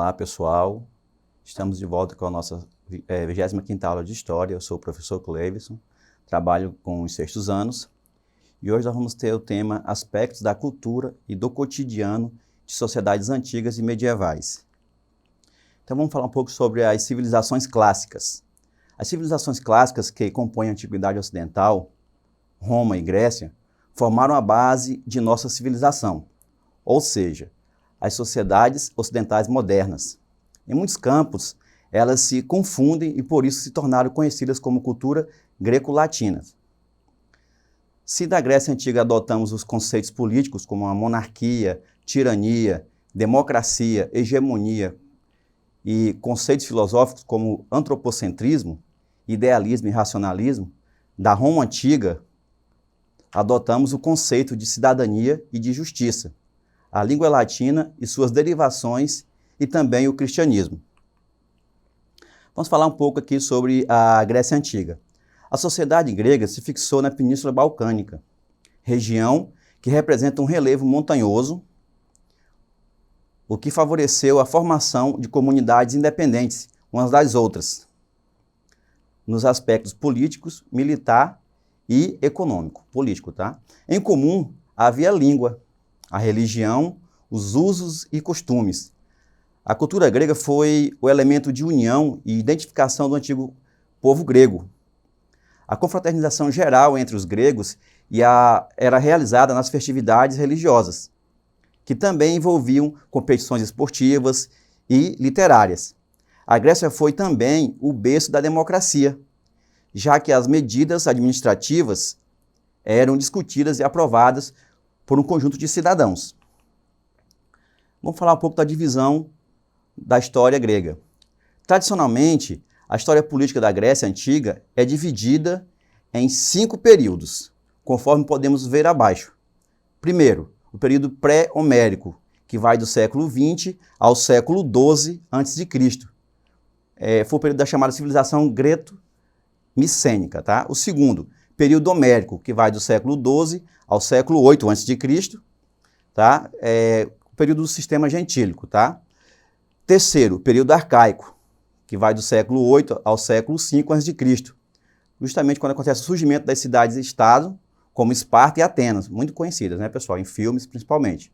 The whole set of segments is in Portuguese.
Olá, pessoal. Estamos de volta com a nossa 25ª aula de História. Eu sou o professor Cleverson, trabalho com os sextos anos e hoje nós vamos ter o tema Aspectos da Cultura e do Cotidiano de Sociedades Antigas e Medievais. Então vamos falar um pouco sobre as civilizações clássicas. As civilizações clássicas que compõem a Antiguidade Ocidental, Roma e Grécia, formaram a base de nossa civilização, ou seja, as sociedades ocidentais modernas. Em muitos campos, elas se confundem e por isso se tornaram conhecidas como cultura greco-latina. Se da Grécia Antiga adotamos os conceitos políticos como a monarquia, tirania, democracia, hegemonia e conceitos filosóficos como antropocentrismo, idealismo e racionalismo, da Roma Antiga adotamos o conceito de cidadania e de justiça, a língua latina e suas derivações e também o cristianismo. Vamos falar um pouco aqui sobre a Grécia Antiga. A sociedade grega se fixou na Península Balcânica, região que representa um relevo montanhoso, o que favoreceu a formação de comunidades independentes umas das outras, nos aspectos políticos, militar e econômico, político, tá? Em comum, havia a língua, a religião, os usos e costumes. A cultura grega foi o elemento de união e identificação do antigo povo grego. A confraternização geral entre os gregos era realizada nas festividades religiosas, que também envolviam competições esportivas e literárias. A Grécia foi também o berço da democracia, já que as medidas administrativas eram discutidas e aprovadas por um conjunto de cidadãos. Vamos falar um pouco da divisão da história grega. Tradicionalmente, a história política da Grécia Antiga é dividida em 5 períodos, conforme podemos ver abaixo. Primeiro, o período pré-homérico, que vai do século XX ao século XII a.C. Foi o período da chamada civilização greco-micênica. Tá? O segundo, período homérico, que vai do século XII ao século VIII a.C., tá? O período do sistema gentílico. Tá? Terceiro, período arcaico, que vai do século VIII ao século V a.C., justamente quando acontece o surgimento das cidades-estado, como Esparta e Atenas, muito conhecidas, né, pessoal, em filmes principalmente.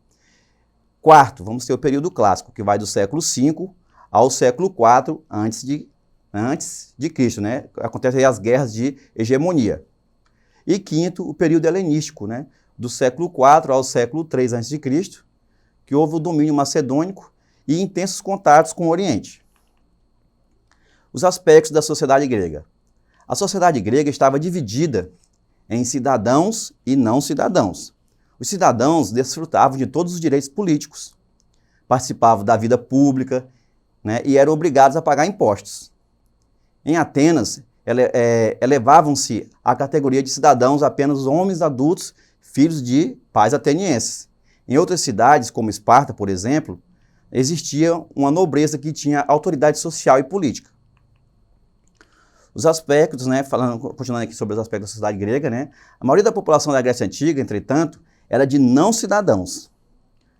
Quarto, vamos ter o período clássico, que vai do século V ao século IV antes de Cristo, né? Acontecem aí as guerras de hegemonia. E quinto, o período helenístico, né? Do século IV ao século III a.C., que houve o domínio macedônico e intensos contatos com o Oriente. Os aspectos da sociedade grega. A sociedade grega estava dividida em cidadãos e não cidadãos. Os cidadãos desfrutavam de todos os direitos políticos, participavam da vida pública, né, e eram obrigados a pagar impostos. Em Atenas, elevavam-se à categoria de cidadãos apenas homens adultos, filhos de pais atenienses. Em outras cidades, como Esparta, por exemplo, existia uma nobreza que tinha autoridade social e política. Os aspectos, né, continuando aqui sobre os aspectos da sociedade grega, né, a maioria da população da Grécia Antiga, entretanto, era de não cidadãos,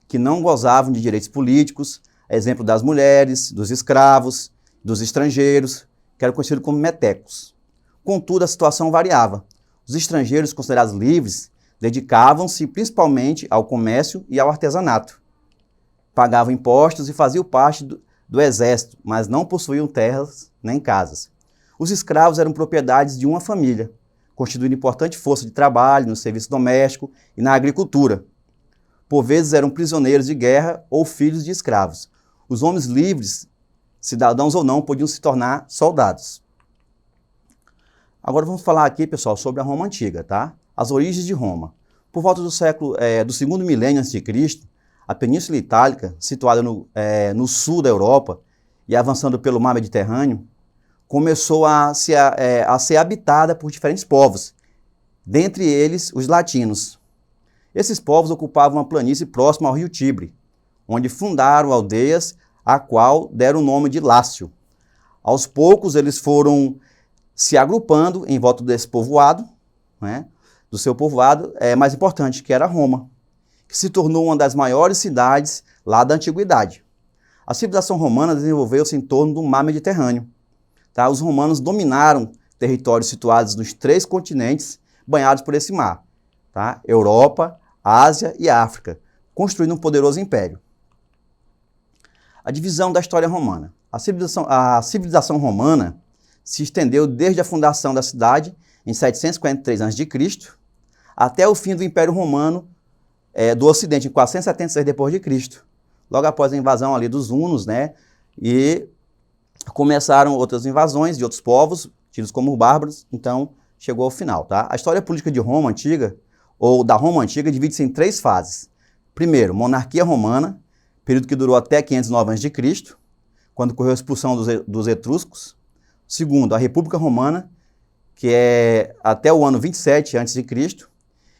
que não gozavam de direitos políticos, a exemplo das mulheres, dos escravos, dos estrangeiros, que eram conhecidos como metecos. Contudo, a situação variava. Os estrangeiros considerados livres dedicavam-se principalmente ao comércio e ao artesanato. Pagavam impostos e faziam parte do exército, mas não possuíam terras nem casas. Os escravos eram propriedades de uma família, constituindo importante força de trabalho no serviço doméstico e na agricultura. Por vezes eram prisioneiros de guerra ou filhos de escravos. Os homens livres, cidadãos ou não, podiam se tornar soldados. Agora vamos falar aqui, pessoal, sobre a Roma Antiga, tá? As origens de Roma. Por volta do segundo milênio a.C., a Península Itálica, situada no sul da Europa e avançando pelo mar Mediterrâneo, começou a ser habitada por diferentes povos, dentre eles os latinos. Esses povos ocupavam uma planície próxima ao rio Tibre, onde fundaram aldeias a qual deram o nome de Lácio. Aos poucos eles foram se agrupando em volta desse povoado, né, do seu povoado mais importante, que era Roma, que se tornou uma das maiores cidades lá da Antiguidade. A civilização romana desenvolveu-se em torno do mar Mediterrâneo. Tá? Os romanos dominaram territórios situados nos 3 continentes banhados por esse mar, tá? Europa, Ásia e África, construindo um poderoso império. A divisão da história romana. A civilização romana se estendeu desde a fundação da cidade, em 743 a.C., até o fim do Império Romano do Ocidente, em 476 d.C., logo após a invasão ali dos hunos, né? E começaram outras invasões de outros povos, tidos como bárbaros, então chegou ao final, tá? A história política de Roma Antiga, ou da Roma Antiga, divide-se em 3 fases. Primeiro, monarquia romana, período que durou até 509 a.C., quando ocorreu a expulsão dos etruscos. Segundo, a República Romana, que é até o ano 27 a.C.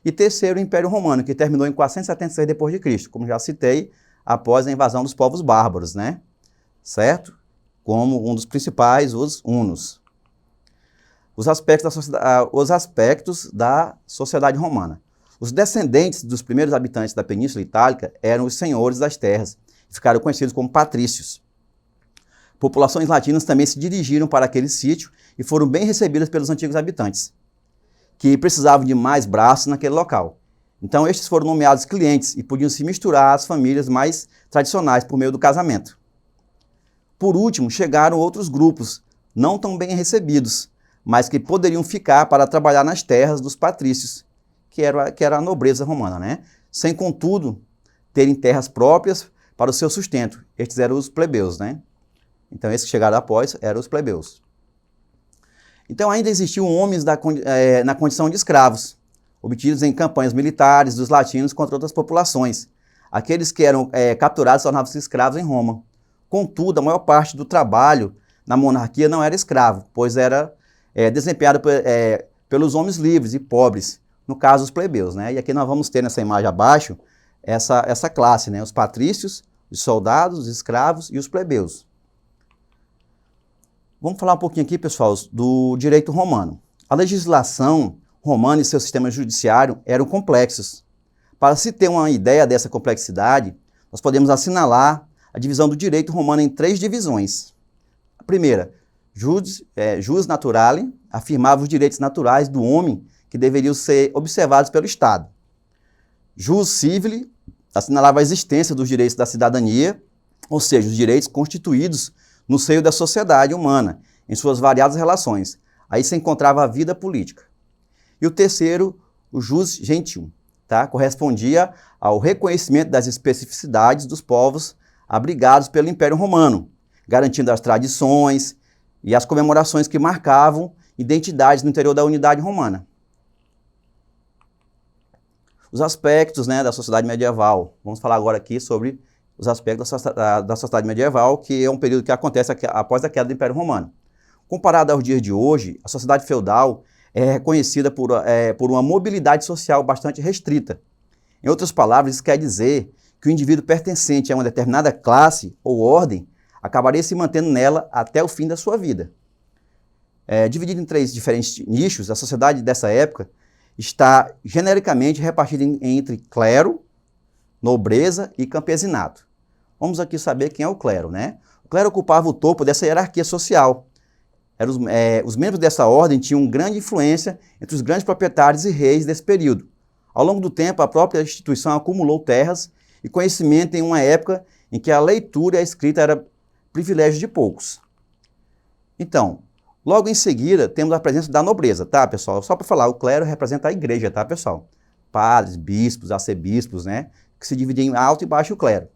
E terceiro, o Império Romano, que terminou em 476 d.C., como já citei, após a invasão dos povos bárbaros, né? Certo? Como um dos principais, os hunos. Os aspectos da sociedade romana. Os descendentes dos primeiros habitantes da Península Itálica eram os senhores das terras, e ficaram conhecidos como patrícios. Populações latinas também se dirigiram para aquele sítio e foram bem recebidas pelos antigos habitantes, que precisavam de mais braços naquele local. Então, estes foram nomeados clientes e podiam se misturar às famílias mais tradicionais por meio do casamento. Por último, chegaram outros grupos, não tão bem recebidos, mas que poderiam ficar para trabalhar nas terras dos patrícios, que era a nobreza romana, né? Sem, contudo, terem terras próprias para o seu sustento. Estes eram os plebeus, né? Então, esses que chegaram após eram os plebeus. Então, ainda existiam homens na condição de escravos, obtidos em campanhas militares dos latinos contra outras populações. Aqueles que eram capturados tornavam-se escravos em Roma. Contudo, a maior parte do trabalho na monarquia não era escravo, pois era desempenhado pelos homens livres e pobres, no caso os plebeus, né? E aqui nós vamos ter nessa imagem abaixo essa classe, né? Os patrícios, os soldados, os escravos e os plebeus. Vamos falar um pouquinho aqui, pessoal, do direito romano. A legislação romana e seu sistema judiciário eram complexos. Para se ter uma ideia dessa complexidade, nós podemos assinalar a divisão do direito romano em 3 divisões. A primeira, jus naturale, afirmava os direitos naturais do homem que deveriam ser observados pelo Estado. Jus civile, assinalava a existência dos direitos da cidadania, ou seja, os direitos constituídos no seio da sociedade humana, em suas variadas relações. Aí se encontrava a vida política. E o terceiro, o jus gentium, tá? Correspondia ao reconhecimento das especificidades dos povos abrigados pelo Império Romano, garantindo as tradições e as comemorações que marcavam identidades no interior da unidade romana. Os aspectos, né, da sociedade medieval. Vamos falar agora aqui sobre os aspectos da sociedade medieval, que é um período que acontece após a queda do Império Romano. Comparado aos dias de hoje, a sociedade feudal é reconhecida por uma mobilidade social bastante restrita. Em outras palavras, isso quer dizer que o indivíduo pertencente a uma determinada classe ou ordem acabaria se mantendo nela até o fim da sua vida. Dividida em 3 diferentes nichos, a sociedade dessa época está genericamente repartida entre clero, nobreza e campesinato. Vamos aqui saber quem é o clero, né? O clero ocupava o topo dessa hierarquia social. Os membros dessa ordem tinham grande influência entre os grandes proprietários e reis desse período. Ao longo do tempo, a própria instituição acumulou terras e conhecimento em uma época em que a leitura e a escrita era privilégio de poucos. Então, logo em seguida, temos a presença da nobreza, tá, pessoal? Só para falar, o clero representa a igreja, tá, pessoal? Padres, bispos, arcebispos, né? Que se dividem em alto e baixo clero.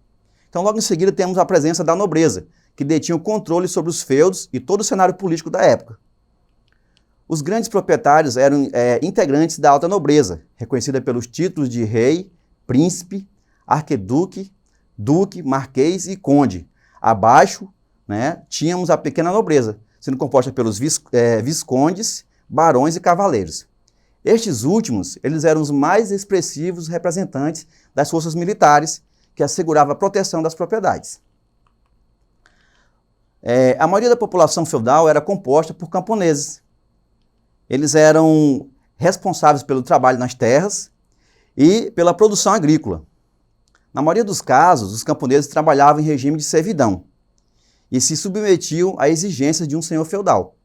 Então, logo em seguida, temos a presença da nobreza, que detinha o controle sobre os feudos e todo o cenário político da época. Os grandes proprietários eram integrantes da alta nobreza, reconhecida pelos títulos de rei, príncipe, arqueduque, duque, marquês e conde. Abaixo, né, tínhamos a pequena nobreza, sendo composta pelos viscondes, barões e cavaleiros. Estes últimos, eles eram os mais expressivos representantes das forças militares, que asseguravam a proteção das propriedades. A maioria da população feudal era composta por camponeses. Eles eram responsáveis pelo trabalho nas terras e pela produção agrícola. Na maioria dos casos, os camponeses trabalhavam em regime de servidão e se submetiam à exigência de um senhor feudal.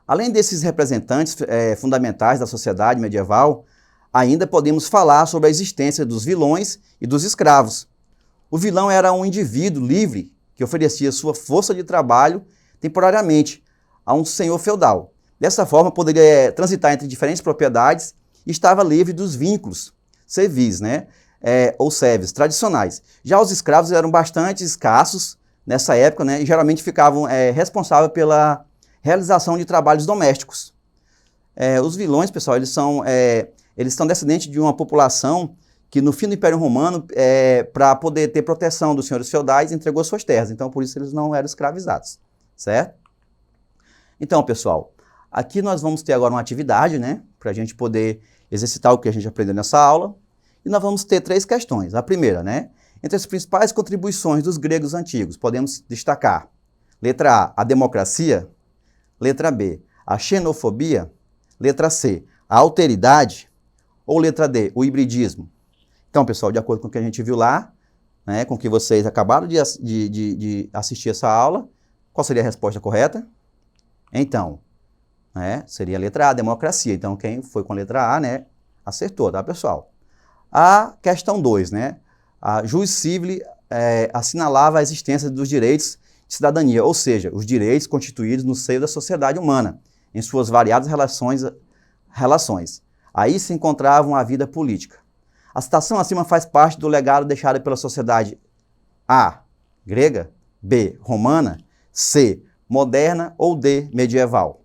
Além desses representantes fundamentais da sociedade medieval, ainda podemos falar sobre a existência dos vilões e dos escravos. O vilão era um indivíduo livre que oferecia sua força de trabalho temporariamente a um senhor feudal. Dessa forma, poderia transitar entre diferentes propriedades e estava livre dos vínculos civis, ou servos tradicionais. Já os escravos eram bastante escassos nessa época, e geralmente ficavam responsáveis pela realização de trabalhos domésticos. Os vilões, pessoal, eles são descendentes de uma população que no fim do Império Romano, para poder ter proteção dos senhores feudais, entregou suas terras. Então, por isso, eles não eram escravizados, certo? Então, pessoal, aqui nós vamos ter agora uma atividade, para a gente poder exercitar o que a gente aprendeu nessa aula. E nós vamos ter 3 questões. A primeira, entre as principais contribuições dos gregos antigos, podemos destacar: letra A, a democracia; letra B, a xenofobia; letra C, a alteridade; ou letra D, o hibridismo. Então, pessoal, de acordo com o que a gente viu lá, com o que vocês acabaram de assistir essa aula, qual seria a resposta correta? Então, seria a letra A, democracia. Então, quem foi com a letra A, acertou, tá, pessoal? A questão 2, a Jus Civile assinalava a existência dos direitos de cidadania, ou seja, os direitos constituídos no seio da sociedade humana, em suas variadas relações. Aí se encontravam a vida política. A citação acima faz parte do legado deixado pela sociedade A, grega; B, romana; C, moderna; ou D, medieval.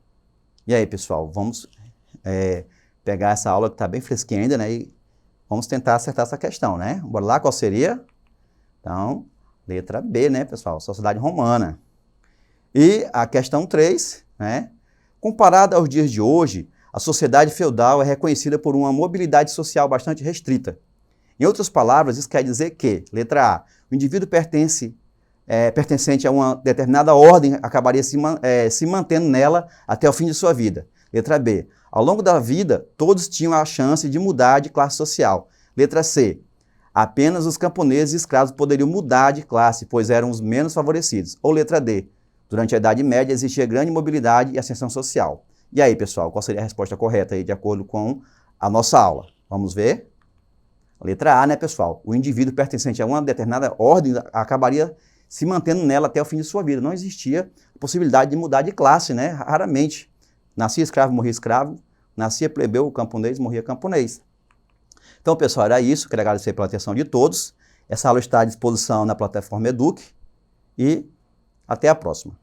E aí, pessoal, vamos pegar essa aula que está bem fresquinha ainda, e vamos tentar acertar essa questão, Bora lá, qual seria? Então, letra B, pessoal, sociedade romana. E a questão 3, comparada aos dias de hoje, a sociedade feudal é reconhecida por uma mobilidade social bastante restrita. Em outras palavras, isso quer dizer que, letra A, o indivíduo pertencente a uma determinada ordem acabaria se mantendo nela até o fim de sua vida. Letra B, ao longo da vida, todos tinham a chance de mudar de classe social. Letra C, apenas os camponeses e escravos poderiam mudar de classe, pois eram os menos favorecidos. Ou letra D, durante a Idade Média existia grande mobilidade e ascensão social. E aí, pessoal, qual seria a resposta correta aí, de acordo com a nossa aula? Vamos ver? Letra A, pessoal? O indivíduo pertencente a uma determinada ordem acabaria se mantendo nela até o fim de sua vida. Não existia possibilidade de mudar de classe, Raramente. Nascia escravo, morria escravo. Nascia plebeu, camponês, morria camponês. Então, pessoal, era isso. Quero agradecer pela atenção de todos. Essa aula está à disposição na plataforma Eduque. E até a próxima.